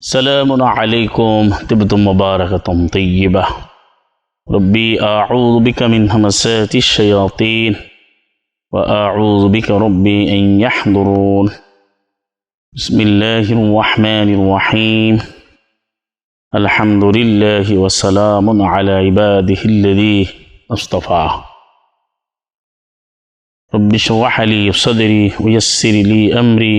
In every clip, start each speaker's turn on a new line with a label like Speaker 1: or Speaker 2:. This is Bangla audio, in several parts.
Speaker 1: سلام عليكم طبتم مباركة طيبة ربي أعوذ بك من همسات الشياطين وأعوذ بك ربي أن يحضرون بسم الله الرحمن الرحيم الحمد لله وسلام على عباده الذي اصطفى رب اشرح لي صدري ويسر لي أمري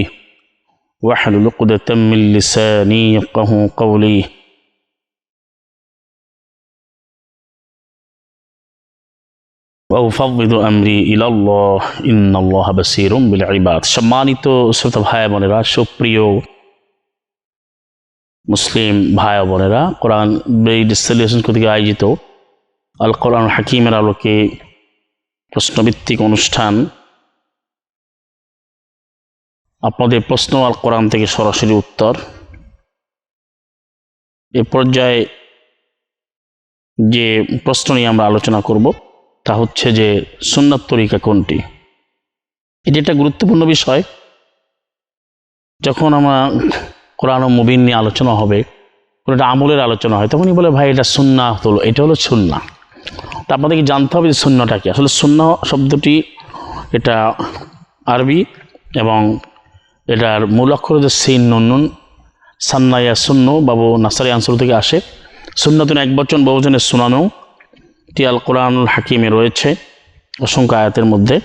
Speaker 1: واحلل عقدة من لساني يفقهوا قولي وأفوض أمري إلى الله إن الله بصير بالعباد সম্মানিত শ্রোতা ভাই বোনেরা সুপ্রিয় মুসলিম ভাই বোনেরা কোরআন বেইড সলিউশন কর্তৃক আয়োজিত আল কোরআন হাকিমের আলোকে প্রশ্নভিত্তিক অনুষ্ঠান আপনাদের প্রশ্ন আল কোরআন থেকে সরাসরি উত্তর। এ পর্যায়ে যে প্রশ্ন নিয়ে আমরা আলোচনা করব তা হচ্ছে যে সুন্নাত তরিকা কোনটি। এটি একটা গুরুত্বপূর্ণ বিষয়। যখন আমরা কোরআন ও মুবিন নিয়ে আলোচনা হবে, কোনো একটা আমলের আলোচনা হয়, তখনই বলে ভাই এটা সুন্নাহ হলো, এটা হলো সুন্নাহ। তা আপনাদেরকে জানতে হবে যে সুন্নাহটা কি। আসলে সুন্নাহ শব্দটি এটা আরবি এবং এটার মূল অক্ষর হচ্ছে সিন নুন সান্নাইয়া সুন্ন বাবু নাসারি আনসুর থেকে আসে। সুন্নাতুন এক বচন বহুবচনের সুনানো টি আল কোরআনুল হাকিমে রয়েছে অসংখ্য আয়াতের মধ্যে।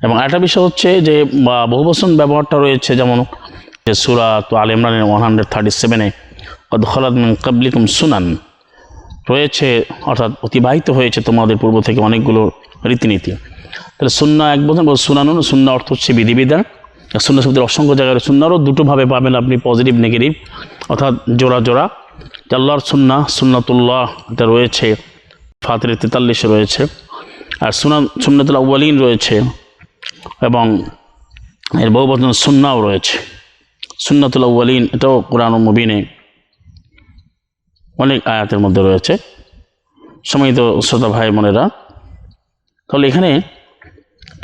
Speaker 1: এবং আরেকটা বিষয় হচ্ছে যে বহুবচন ব্যবহারটা রয়েছে, যেমন সূরা আল ইমরানের 137-এ কদ খালাত মিন ক্বাবলিকুম সুনান রয়েছে, অর্থাৎ অতিবাহিত হয়েছে তোমাদের পূর্ব থেকে অনেকগুলো রীতিনীতি। তাহলে সুন্নাহ এক বচন সুনানুন, সুন্নাহ অর্থ হচ্ছে বিধিবিধান। সুন্নাহ শব্দের অসংখ্য জায়গায় সুন্নাহরও দুটোভাবে পাবেন আপনি, পজিটিভ নেগেটিভ, অর্থাৎ জোড়া জোড়া। আল্লাহর সুন্নাহ সুন্নাতুল্লাহ এটা রয়েছে, ফাতির 43 রয়েছে। আর সুন্নাতুল আউয়ালিন রয়েছে এবং এর বহুবচন সুন্নাহও রয়েছে। সুন্নাতুল আউয়ালিন এটাও কোরআন ও মুবিনে অনেক আয়াতের মধ্যে রয়েছে। সম্মানিত শ্রোতা ভাই বোনেরা, তাহলে এখানে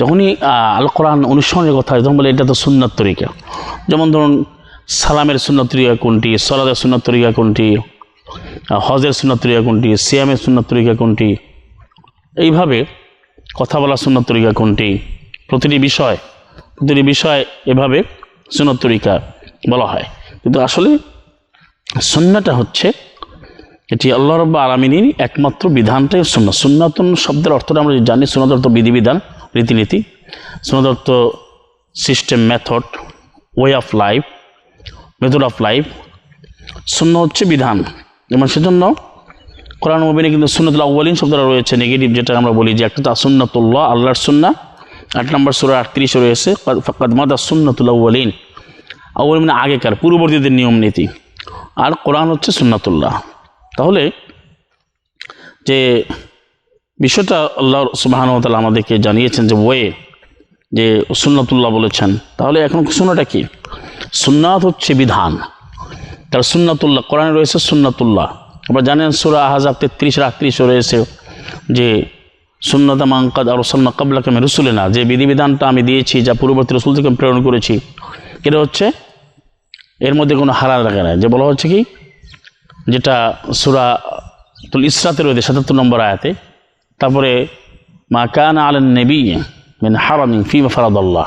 Speaker 1: যখনই আল কোরআন অনুসরণের কথা হয় তখন বলে এটা তো সুন্নাত তরিকা। যেমন ধরুন সালামের সুন্নাত তরিকা কোনটি, সালাতের সুন্নাত তরিকা কোনটি, হজের সুন্নাত তরিকা কোনটি, সিয়ামের সুন্নাত তরিকা কোনটি, এইভাবে কথা বলা সুন্নাত তরিকা কোনটি, প্রতিটি বিষয় এভাবে সুন্নাত তরিকা বলা হয়। কিন্তু আসলে সুন্নাহটা হচ্ছে এটি আল্লাহ রাব্বুল আলামিনের একমাত্র বিধানটাই সুন্নাহ। সুন্নাতুন শব্দের অর্থটা আমরা জানি, সুন্নাত অর্থ বিধিবিধান, রীতিনীতি, সুন্নাত অর্থ system, method, way of life, method of life. সুন্নাহ হচ্ছে বিধান। যেমন সেজন্য কোরআন মুবিনে কিন্তু সুন্নাতুল আউয়ালিন শব্দটা রয়েছে নেগেটিভ, যেটা আমরা বলি যে একটা সুন্নাতুল্লাহ, আল্লাহর সুন্নাহ। 8 নম্বর সূরা 38 রয়েছে ফাকাদ মাদা সুন্নাতুল আউয়ালিন, আউয়ালিন মানে আগেকার পূর্ববর্তীদের নিয়ম নীতি। আর কোরআন হচ্ছে সুন্নাতুল্লাহ। তাহলে যে বিষয়টা আল্লাহ সুবহানাহু ওয়া তাআলা আমাদেরকে জানিয়েছেন যে ওয়ে, যে সুন্নাতুল্লাহ বলেছেন, তাহলে এখন সুন্নাহটা কি? সুন্নাত হচ্ছে বিধান। তার সুন্নাতুল্লাহ কোরআনে রয়েছে সুন্নাতুল্লাহ। আবার জানেন সূরা আহজাব 33-38 রয়েছে যে সুন্নাত মান কাদ আরসালনা ক্বাবলাকা মির রুসুলিনা, যে বিধিবিধানটা আমি দিয়েছি যা পূর্ববর্তী রাসূল থেকে প্রেরণ করেছি, এটা হচ্ছে এর মধ্যে কোনো হারাম রাখে না। যে বলা হচ্ছে কি, যেটা সূরাতুল ইসরাতে রয়েছে 77 নম্বর আয়াতে, তারপরে মা কানা আলান নবী মিন হারামিন ফিমা ফারাদাল্লাহ,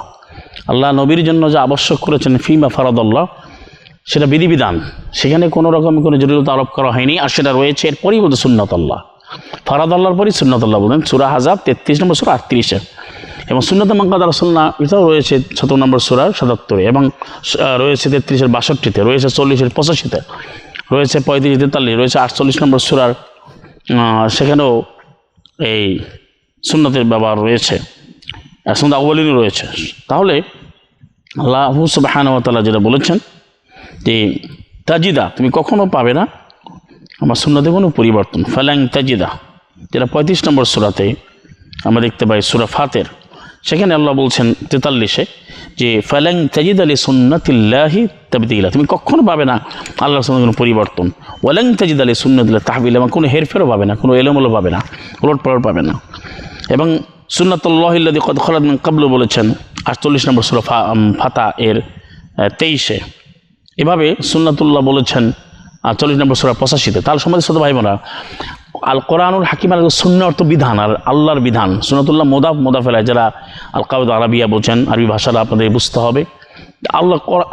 Speaker 1: আল্লাহ নবীর জন্য যা আবশ্যক করেছেন ফিমা ফারাদাল্লাহ, সেটা বিধিবিধান, সেখানে কোনো রকম কোনো জটিলতা আরোপ করা হয়নি। আর সেটা রয়েছে এরপরই বলতে সুন্নাতুল্লাহ, ফারাদাল্লাহর পরই সুন্নাতুল্লাহ বলেন সূরা আহজাব 33 নম্বর সূরা 38-এ। এবং সুন্নাত মান কাদ আরসালনা এটাও রয়েছে 7 নম্বর সূরা 77-এ, এবং রয়েছে 33-এর 62-তে, রয়েছে 40-এর 85-তে, রয়েছে 35-43, রয়েছে 48 নম্বর সূরার, সেখানেও এই সুন্নাতের ব্যবহার রয়েছে, সুন্নাত আউয়ালিনও রয়েছে। তাহলে আল্লাহ সুবহানাহু ওয়া তাআলা যেটা বলেছেন যে তাজিদা, তুমি কখনো পাবে না আমার সুন্নাতে কোনো পরিবর্তন। ফালাং তাজিদা, যেটা 35 নম্বর সূরাতে আমরা দেখতে পাই, সূরা ফাতির, সেখানে আল্লাহ বলছেন 43-এ যে ফালাং তাজিদা লি সুন্নাতিল্লাহি তাবদীলা, তুমি কখনো পাবে না আল্লাহর সুন্নাতের কোনো পরিবর্তন। ওয়ালাং তাজিদা লি সুন্নাতিল্লাহি তাহবিলা, এবং কোনো হেরফেরও পাবে না, কোনো এলোমেলো পাবে না, উলটপালট পাবে না। এবং সুন্নাতুল্লাহিল্লাযী ক্বাদ খালাত মিন ক্বাবলু বলেছেন 48 নম্বর সূরা ফাতা এর 23-এ, এভাবে সুন্নাতুল্লাহ বলেছেন 40 নম্বর সূরা 85-তে। তাহলে সমাজের সাথে ভাই বোনেরা, আল কোরআনুল হাকিম আর সুন্নাহ অর্থ বিধান, আর আল্লাহর বিধান। সুন্নাতুল্লাহ মোদাফেলায় যারা আল কাওয়াইদ আরাবিয়া বোঝেন, আরবি ভাষাটা আপনাদের বুঝতে হবে।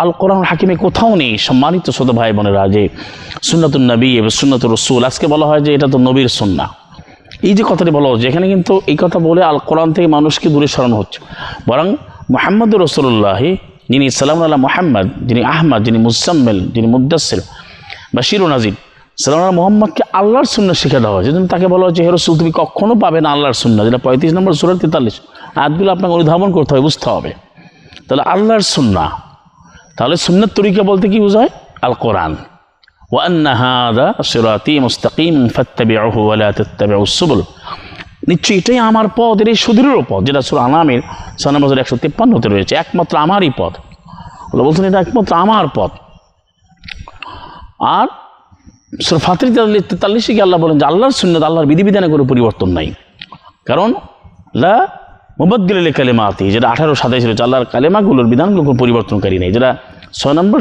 Speaker 1: আল কোরআনুল হাকিমে কোথাও নেই সম্মানিত ছোট ভাই বোনেরা যে সুন্নাতুন নবী এবং সুন্নাতুর রসুল। আজকে বলা হয় যে এটা তো নবীর সুন্নাহ, এই যে কথাটি বলা হচ্ছে এখানে, কিন্তু এই কথা বলে আল কোরআন থেকে মানুষকে দূরে সরানো হচ্ছে। বরং মুহাম্মদুর রাসূলুল্লাহ, যিনি সালামুন আলা মুহাম্মদ, যিনি আহমদ, যিনি মুজাম্মিল, যিনি মুদ্দাসসির, বাশির ও নাজির, সালামুন আলা মুহাম্মদকে আল্লাহর সুন্নাহ শিখে দেওয়া হয়। যেজন্য তাকে বলা হচ্ছে হে রাসূল, তুমি কখনো পাবে না আল্লাহর সুন্নাহ, যেটা 35 নম্বর সূরা 43 আয়াতগুলো আপনাকে অনুধাবন করতে হবে, বুঝতে হবে। তাহলে আল্লাহর সুন্নাহ, তাহলে সুন্নাত তরিকা বলতে কি বোঝায়? আল কোরআন। ওয়া আন্না হাযা সিরাতী মুস্তাকিম ফাত্তাবিউহু ওয়া লা তাত্তাবিউস সুবুল, নিশ্চয়ই এটাই আমার পথ, এটাই সুদৃঢ় পথ, যেটা সূরা আনামের 6 নম্বর 153-তে রয়েছে। একমাত্র আমারই পথ, আল্লাহ বলছেন এটা একমাত্র আমার পথ। আর সূরা ফাতির 43-এ আল্লাহ বলেন যে আল্লাহর সুন্নাত, আল্লাহর বিধিবিধানে কোনো পরিবর্তন নাই, কারণ লা মুবাদদিলা লিকালিমাতি, যেটা 18-27 রয়েছে, আল্লাহর কালেমাগুলোর বিধানগুলো কোনো পরিবর্তনকারী নেই, যেটা 6 নম্বর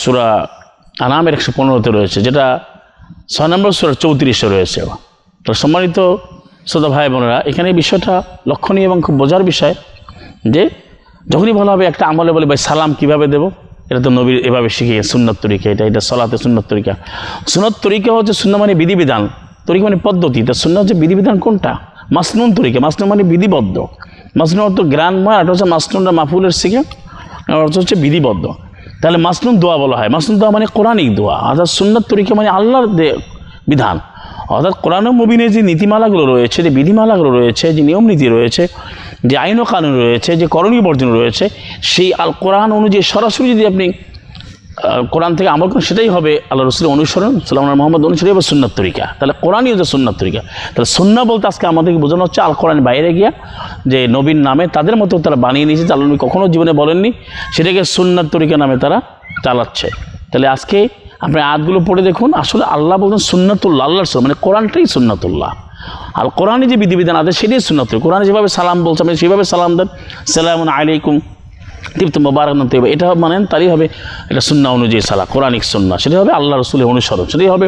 Speaker 1: সূরা আনামের 115-তে রয়েছে, যেটা 6 নম্বর সূরা 34-এ রয়েছে। তো সম্মানিত শ্রোতা ভাই বোনেরা, এখানে এই বিষয়টা লক্ষণীয় এবং খুব বোঝার বিষয় যে যখনই বলা হবে একটা আমলে, বলে ভাই সালাম কীভাবে দেবো, এটা তো নবীর এভাবে শিখিয়ে সুন্নাত তরিকা, এটা সলাতে সুন্নাত তরিকা। সুন্নাত তরিকা হচ্ছে সুন্নাহ মানে বিধিবিধান, তরিকা মানে পদ্ধতি। তা সুন্নাহ হচ্ছে বিধিবিধান কোনটা? মাসনুন তরিকা। মাসনুন মানে বিধিবদ্ধ, মাসনুন অর্থ গ্রান্ডময়, আর হচ্ছে মাসনুনটা মাফুলের শিখে, অর্থ হচ্ছে বিধিবদ্ধ। তাহলে মাসনুন দোয়া বলা হয়, মাসনুন দোয়া মানে কোরআনিক দোয়া। অর্থাৎ সুন্নাত তরিকা মানে আল্লাহর বিধান, অর্থাৎ কোরআন ও মুবিনে যে নীতিমালাগুলো রয়েছে, যে বিধিমালাগুলো রয়েছে, যে নিয়ম নীতি রয়েছে, যে আইন ও কানুন রয়েছে, যে করণীয় বর্জন রয়েছে, সেই আল কোরআন অনুযায়ী সরাসরি যদি আপনি কোরআন থেকে আমল করেন, সেটাই হবে আল্লাহ রসুলের অনুসরণ, সাল্লাল্লাহু আলাইহি মুহাম্মদ অনুসরণ এবং সুন্নাত তরিকা। তাহলে কোরআনই হচ্ছে সুন্নাত তরিকা। তাহলে সুন্নাহ বলতে আজকে আমাদেরকে বোঝানো হচ্ছে আল কোরআন বাইরে গিয়া যে নবীর নামে তাদের মতো তারা বানিয়ে নিয়েছে, আল্লাহ নবী কখনো জীবনে বলেননি, সেটাকে সুন্নাত তরিকা নামে তারা চালাচ্ছে। তাহলে আজকে আপনি আয়াতগুলো পড়ে দেখুন, আসলে আল্লাহ বলছেন সুন্নাতুল্লাহ, আল্লাহর সুন্নাহ মানে কোরআনটাই সুন্নাতুল্লাহ। আর কোরআনে যে বিধিবিধান আছে সেটাই সুন্নাত। কোরআনে যেভাবে সালাম বলছে আপনি সেভাবে সালাম দেন, সালামুন আলাইকুম তিবতুম মুবারাকাতুন তাইয়্যিবা, এটা মানেন, তারই হবে এটা সুন্নাহ অনুযায়ী সালাহ, কোরআনিক সুন্নাহ, সেটাই হবে আল্লাহ রসুলের অনুসরণ, সেটাই হবে।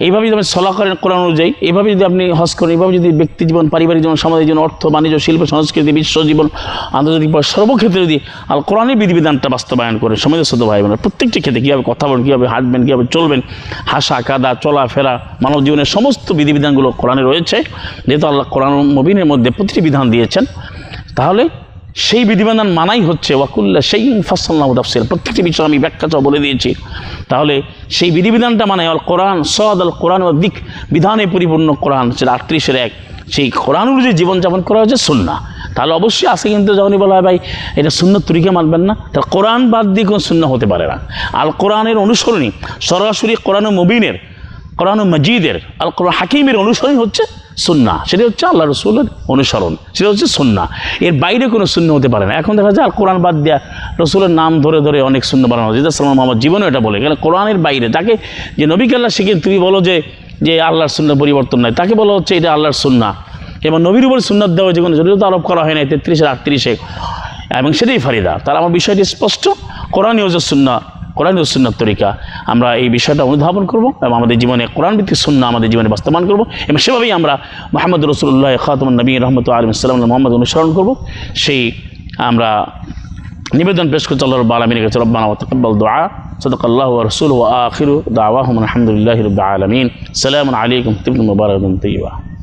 Speaker 1: এইভাবে যদি আপনি সলাহ করেন কোরআন অনুযায়ী, এইভাবে যদি আপনি হজ করেন, এইভাবে যদি ব্যক্তি জীবন, পারিবারিক জীবন, সামাজিক জীবন, অর্থ বাণিজ্য, শিল্প সংস্কৃতি, বিশ্বজীবন, আন্তর্জাতিক সর্বক্ষেত্রে যদি আল কোরআনের বিধিবিধানটা বাস্তবায়ন করে, সমাজের সাথে ভাই বোনের প্রত্যেকটি ক্ষেত্রে কীভাবে কথা বলেন, কীভাবে হাঁটবেন, কীভাবে চলবেন, হাসা কাদা চলাফেরা, মানব জীবনের সমস্ত বিধিবিধানগুলো কোরআনে রয়েছে, যেহেতু আল্লাহ কোরআন মুবিনের মধ্যে প্রতিটি বিধান দিয়েছেন, তাহলে সেই বিধিবিধান মানাই হচ্ছে ওয়াকুল্লা শাইইন ফাসসালনাহু তাফসীরা, প্রত্যেকটি বিষয় আমি ব্যাখ্যা সহ বলে দিয়েছি। তাহলে সেই বিধিবিধানটা মানায় আল কোরআন সদ আল কোরআন ও দিক, বিধানে পরিপূর্ণ কোরআন, সেটা 38-এর 1, সেই কোরআন অনুযায়ী জীবনযাপন করা হচ্ছে সুন্নাহ। তাহলে অবশ্যই আজকে কিন্তু যখনই বলা হয় ভাই এটা সুন্নাত তরিকা মানবেন না, তাহলে কোরআন বাদ দিয়ে কোনো সুন্নাহ হতে পারে না। আল কোরআনের অনুসরণী সরাসরি কোরআন মুবিনের, কোরআন মজিদের, আল কোরআন হাকিমের অনুসরণ হচ্ছে সুন্নাহ, সেটা হচ্ছে আল্লাহ রসুলের অনুসরণ, সেটা হচ্ছে সুন্নাহ। এর বাইরে কোনো সুন্নাহ হতে পারে না। এখন দেখা যায় আর কোরআন বাদ দেওয়া, রসুলের নাম ধরে ধরে অনেক সুন্নাহ বানানো হচ্ছে, সাল্লাল্লাহু আলাইহি জীবনে এটা বলে, কারণ কোরআনের বাইরে তাকে যে নবীকে আল্লাহ শিখেন, তুমি বলো যে আল্লাহর সুন্নাহ পরিবর্তন নাই, তাকে বলা হচ্ছে এটা আল্লাহর সুন্নাহ। এবং নবীর উপর সুন্নাত দেওয়া যে কোনো জরুরত আরোপ করা হয় না 33-এর 38-এ, এবং সেটাই ফারিদা। তার আমার বিষয়টি স্পষ্ট, কোরআনই হচ্ছে সুন্নাহ, কোরআন ও সুন্নাত তরিকা। আমরা এই বিষয়টা অনুধাবন করব এবং আমাদের জীবনে কোরআন ভিত্তিক সুন্নাহ আমাদের জীবনে বাস্তবায়ন করব, এবং সেভাবেই আমরা মুহাম্মদ রাসূলুল্লাহ খাতামুন নবী রাহমাতুল্লাহ আলাইহি সাল্লাম মুহাম্মদ অনুসরণ করব। সেই আমরা নিবেদন পেশ করছি আল্লাহ রাব্বুল আলামিনের কাছে, রব্বানা ওয়া তাকাব্বাল দুআ, সাদাকাল্লাহু ওয়া রাসূলুহু ওয়া আখিরু দাওয়াহুম আলহামদুলিল্লাহি রাব্বিল আলামিন। সালামুন আলাইকুম তিবতুম মুবারাকাতুন তাইয়্যিবা।